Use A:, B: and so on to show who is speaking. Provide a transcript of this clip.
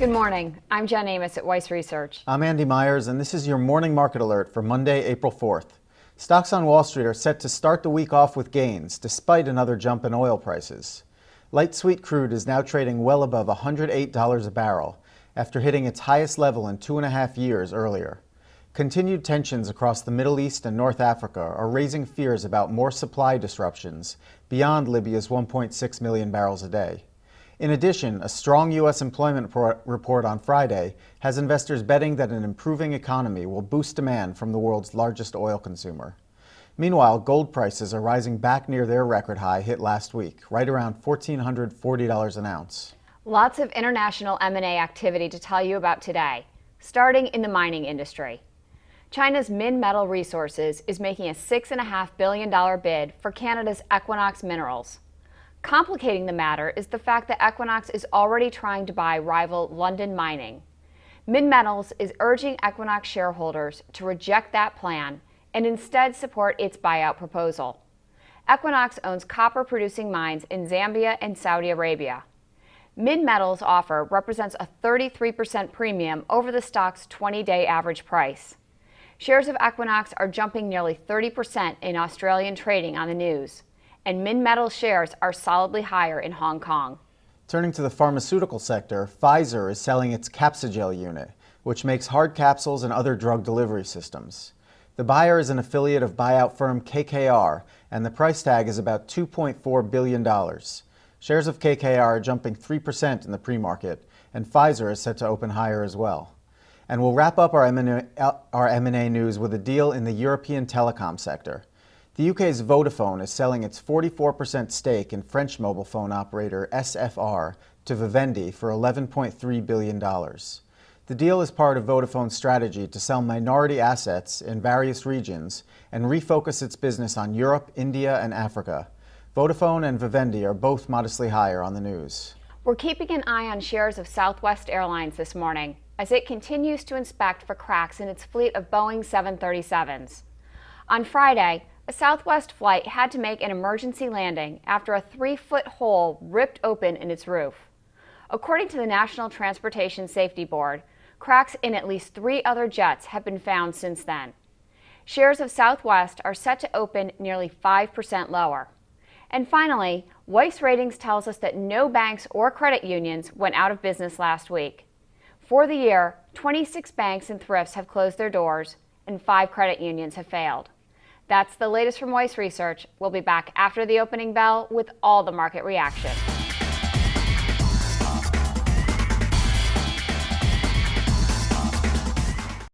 A: Good morning. I'm Jen Amos at Weiss Research.
B: I'm Andy Myers, and this is your morning market alert for Monday, April 4th. Stocks on Wall Street are set to start the week off with gains, despite another jump in oil prices. Light sweet crude is now trading well above $108 a barrel, after hitting its highest level in 2.5 years earlier. Continued tensions across the Middle East and North Africa are raising fears about more supply disruptions beyond Libya's 1.6 million barrels a day. In addition, a strong U.S. employment report on Friday has investors betting that an improving economy will boost demand from the world's largest oil consumer. Meanwhile, gold prices are rising back near their record high hit last week, right around $1,440 an ounce.
A: Lots of international M&A activity to tell you about today, starting in the mining industry. China's Minmetal Resources is making a $6.5 billion bid for Canada's Equinox minerals. Complicating the matter is the fact that Equinox is already trying to buy rival London Mining. Minmetals is urging Equinox shareholders to reject that plan and instead support its buyout proposal. Equinox owns copper-producing mines in Zambia and Saudi Arabia. Minmetals' offer represents a 33% premium over the stock's 20-day average price. Shares of Equinox are jumping nearly 30% in Australian trading on the news, and Minmetal shares are solidly higher in Hong Kong.
B: Turning to the pharmaceutical sector, Pfizer is selling its Capsugel unit, which makes hard capsules and other drug delivery systems. The buyer is an affiliate of buyout firm KKR, and the price tag is about $2.4 billion. Shares of KKR are jumping 3% in the pre-market, and Pfizer is set to open higher as well. And we'll wrap up our M&A news with a deal in the European telecom sector. The UK's Vodafone is selling its 44% stake in French mobile phone operator SFR to Vivendi for $11.3 billion. The deal is part of Vodafone's strategy to sell minority assets in various regions and refocus its business on Europe, India, and Africa. Vodafone and Vivendi are both modestly higher on the news.
A: We're keeping an eye on shares of Southwest Airlines this morning as it continues to inspect for cracks in its fleet of Boeing 737s. On Friday, a Southwest flight had to make an emergency landing after a 3-foot hole ripped open in its roof. According to the National Transportation Safety Board, cracks in at least 3 other jets have been found since then. Shares of Southwest are set to open nearly 5% lower. And finally, Weiss Ratings tells us that no banks or credit unions went out of business last week. For the year, 26 banks and thrifts have closed their doors, and 5 credit unions have failed. That's the latest from Weiss Research. We'll be back after the opening bell with all the market reaction.